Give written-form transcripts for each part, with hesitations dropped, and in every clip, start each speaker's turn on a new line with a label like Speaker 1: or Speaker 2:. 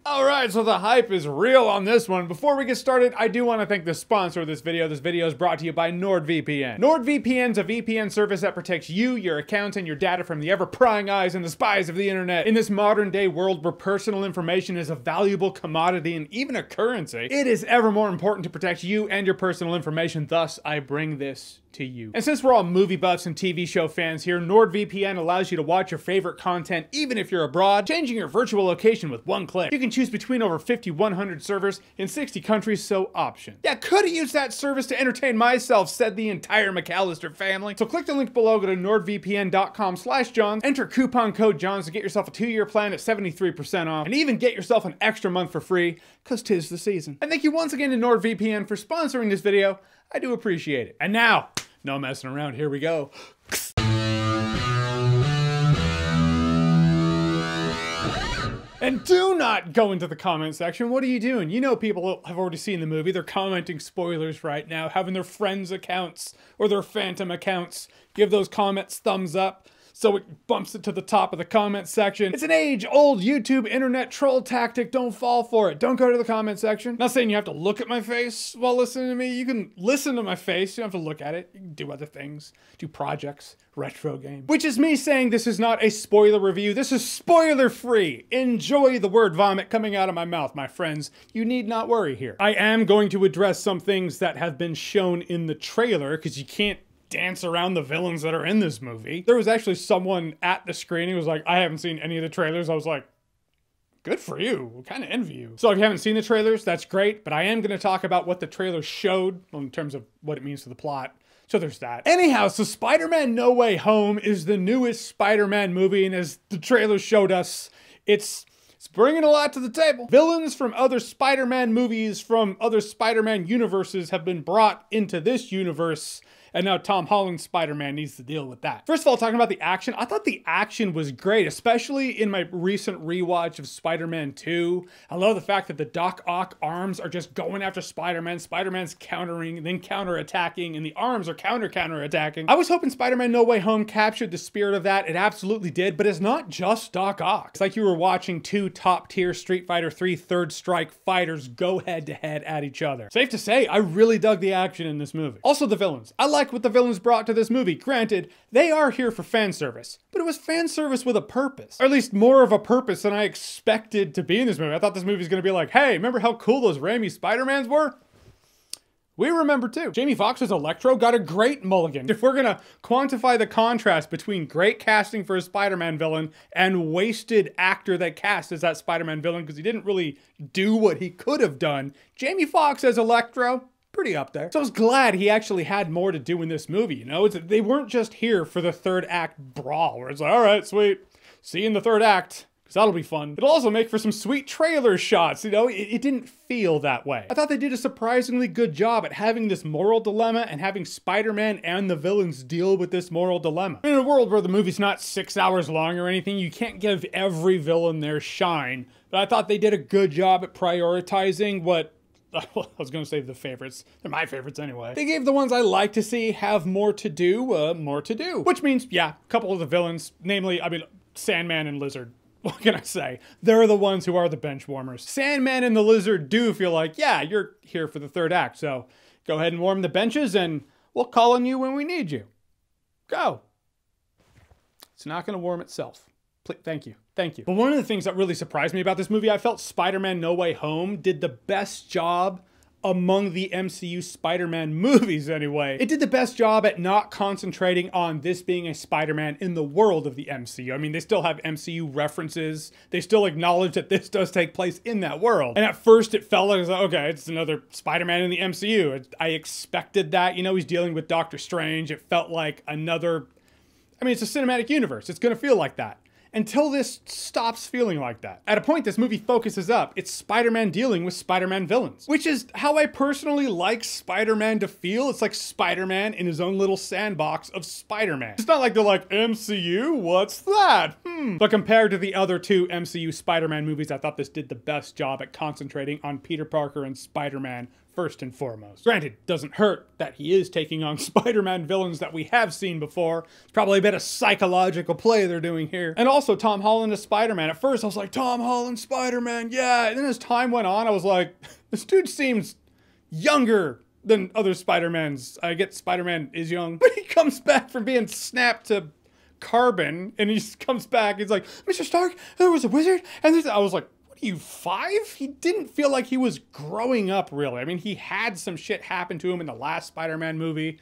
Speaker 1: Alright, so the hype is real on this one. Before we get started, I do want to thank the sponsor of this video. This video is brought to you by NordVPN. NordVPN is a VPN service that protects you, your accounts, and your data from the ever-prying eyes and the spies of the internet. In this modern-day world where personal information is a valuable commodity and even a currency, it is ever more important to protect you and your personal information. Thus, I bring this to you. And since we're all movie buffs and TV show fans here, NordVPN allows you to watch your favorite content even if you're abroad, changing your virtual location with one click. You can choose between over 5,100 servers in 60 countries, so option. Yeah, could have used that service to entertain myself, said the entire McAllister family. So click the link below, go to nordvpn.com/Johns, enter coupon code Johns to get yourself a 2-year plan at 73% off, and even get yourself an extra month for free, cause 'tis the season. And thank you once again to NordVPN for sponsoring this video. I do appreciate it. And now, no messing around, here we go. And do not go into the comment section. What are you doing? You know people have already seen the movie. They're commenting spoilers right now, having their friends' accounts or their phantom accounts give those comments thumbs up so it bumps it to the top of the comment section. It's an age-old YouTube internet troll tactic. Don't fall for it. Don't go to the comment section. Not saying you have to look at my face while listening to me. You can listen to my face. You don't have to look at it. You can do other things. Do projects. Retro games. Which is me saying this is not a spoiler review. This is spoiler-free. Enjoy the word vomit coming out of my mouth, my friends. You need not worry here. I am going to address some things that have been shown in the trailer because you can't dance around the villains that are in this movie. There was actually someone at the screening who was like, I haven't seen any of the trailers. I was like, good for you. I kind of envy you. So if you haven't seen the trailers, that's great, but I am going to talk about what the trailer showed in terms of what it means to the plot. So there's that. Anyhow, so Spider-Man No Way Home is the newest Spider-Man movie, and as the trailer showed us, it's bringing a lot to the table. Villains from other Spider-Man movies from other Spider-Man universes have been brought into this universe, and now Tom Holland's Spider-Man needs to deal with that. First of all, talking about the action, I thought the action was great, especially in my recent rewatch of Spider-Man 2. I love the fact that the Doc Ock arms are just going after Spider-Man. Spider-Man's countering, then counter-attacking, and the arms are counter-attacking. I was hoping Spider-Man No Way Home captured the spirit of that. It absolutely did, but it's not just Doc Ock. It's like you were watching two top-tier Street Fighter 3 Third Strike fighters go head-to-head at each other. Safe to say, I really dug the action in this movie. Also, the villains. I like what the villains brought to this movie. Granted, they are here for fan service, but it was fan service with a purpose. Or at least more of a purpose than I expected to be in this movie. I thought this movie was going to be like, hey, remember how cool those Raimi Spider-Mans were? We remember too. Jamie Foxx's Electro got a great mulligan. If we're gonna quantify the contrast between great casting for a Spider-Man villain and wasted actor that cast as that Spider-Man villain because he didn't really do what he could have done, Jamie Foxx as Electro, pretty up there. So I was glad he actually had more to do in this movie, you know? They weren't just here for the third act brawl, where it's like, all right, sweet, see you in the third act, because that'll be fun. It'll also make for some sweet trailer shots, you know? It didn't feel that way. I thought they did a surprisingly good job at having this moral dilemma and having Spider-Man and the villains deal with this moral dilemma. In a world where the movie's not 6 hours long or anything, you can't give every villain their shine, but I thought they did a good job at prioritizing what I was going to say the favorites. They're my favorites anyway. They gave the ones I like to see have more to do. Which means, yeah, a couple of the villains, namely, Sandman and Lizard. What can I say? They're the ones who are the bench warmers. Sandman and the Lizard do feel like, yeah, you're here for the third act, so go ahead and warm the benches and we'll call on you when we need you. Go. It's not going to warm itself. Thank you. Thank you. But one of the things that really surprised me about this movie, I felt Spider-Man No Way Home did the best job among the MCU Spider-Man movies anyway. It did the best job at not concentrating on this being a Spider-Man in the world of the MCU. I mean, they still have MCU references. They still acknowledge that this does take place in that world. And at first it felt like, okay, it's another Spider-Man in the MCU. I expected that, you know, he's dealing with Doctor Strange. It felt like another, it's a cinematic universe. It's gonna feel like that. Until this stops feeling like that. At a point, this movie focuses up. It's Spider-Man dealing with Spider-Man villains, which is how I personally like Spider-Man to feel. It's like Spider-Man in his own little sandbox of Spider-Man. It's not like they're like, MCU? What's that? But compared to the other two MCU Spider-Man movies, I thought this did the best job at concentrating on Peter Parker and Spider-Man first and foremost. Granted, it doesn't hurt that he is taking on Spider-Man villains that we have seen before. It's probably a bit of psychological play they're doing here. And also Tom Holland as Spider-Man. At first I was like, Tom Holland, Spider-Man, yeah. And then as time went on, I was like, this dude seems younger than other Spider-Mans. I get Spider-Man is young, but he comes back from being snapped to carbon, and he comes back, he's like, Mr. Stark, there was a wizard, and this, I was like, you 5? He didn't feel like he was growing up, really. I mean, he had some shit happen to him in the last Spider-Man movie,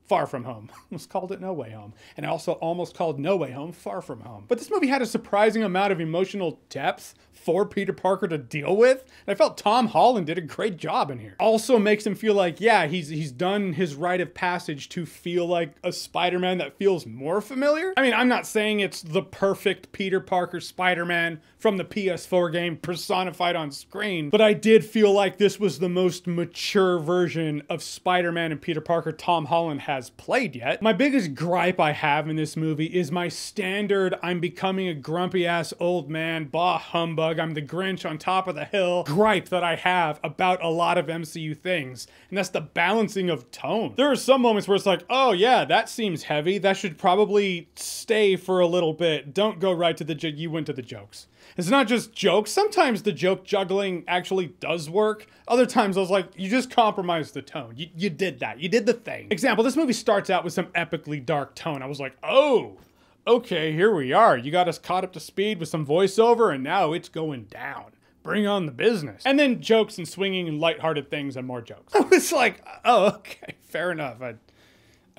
Speaker 1: Far From Home. Almost called it No Way Home. And I also almost called No Way Home Far From Home. But this movie had a surprising amount of emotional depth for Peter Parker to deal with. And I felt Tom Holland did a great job in here. Also makes him feel like, yeah, he's done his rite of passage to feel like a Spider-Man that feels more familiar. I mean, I'm not saying it's the perfect Peter Parker Spider-Man from the PS4 game personified on screen, but I did feel like this was the most mature version of Spider-Man and Peter Parker Tom Holland has played yet. My biggest gripe I have in this movie is my standard, I'm becoming a grumpy ass old man, bah humbug, I'm the Grinch on top of the hill gripe that I have about a lot of MCU things. And that's the balancing of tone. There are some moments where it's like, oh yeah, that seems heavy. That should probably stay for a little bit. Don't go right to the you went to the jokes. It's not just jokes. Sometimes the joke juggling actually does work. Other times I was like, you just compromised the tone. You did that. You did the thing. Example, this movie starts out with some epically dark tone. I was like, oh, okay, here we are. You got us caught up to speed with some voiceover and now it's going down. Bring on the business. And then jokes and swinging and lighthearted things and more jokes. I was like, oh, okay, fair enough. I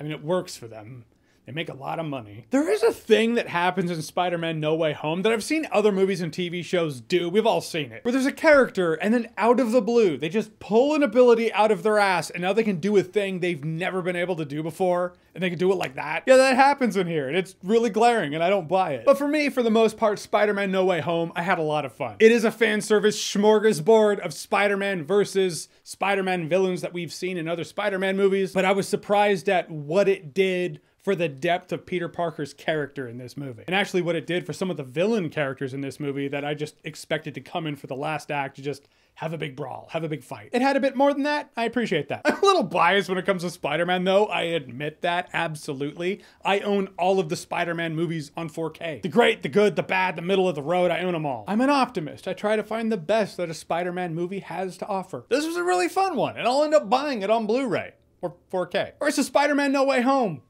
Speaker 1: mean, it works for them. They make a lot of money. There is a thing that happens in Spider-Man No Way Home that I've seen other movies and TV shows do. We've all seen it. Where there's a character and then out of the blue, they just pull an ability out of their ass and now they can do a thing they've never been able to do before. And they can do it like that. Yeah, that happens in here and it's really glaring and I don't buy it. But for me, for the most part, Spider-Man No Way Home, I had a lot of fun. It is a fan service smorgasbord of Spider-Man versus Spider-Man villains that we've seen in other Spider-Man movies. But I was surprised at what it did for the depth of Peter Parker's character in this movie. And actually what it did for some of the villain characters in this movie that I just expected to come in for the last act to just have a big brawl, have a big fight. It had a bit more than that. I appreciate that. I'm a little biased when it comes to Spider-Man though. I admit that, absolutely. I own all of the Spider-Man movies on 4K. The great, the good, the bad, the middle of the road, I own them all. I'm an optimist. I try to find the best that a Spider-Man movie has to offer. This was a really fun one and I'll end up buying it on Blu-ray or 4K. Or it's a Spider-Man No Way Home.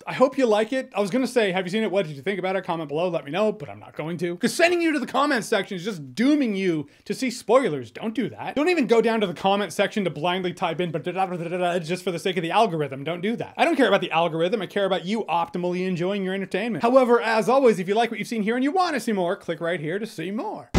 Speaker 1: I hope you like it. I was gonna say, have you seen it? What did you think about it? Comment below, let me know, but I'm not going to. Because sending you to the comment section is just dooming you to see spoilers. Don't do that. Don't even go down to the comment section to blindly type in just for the sake of the algorithm. Don't do that. I don't care about the algorithm. I care about you optimally enjoying your entertainment. However, as always, if you like what you've seen here and you want to see more, click right here to see more.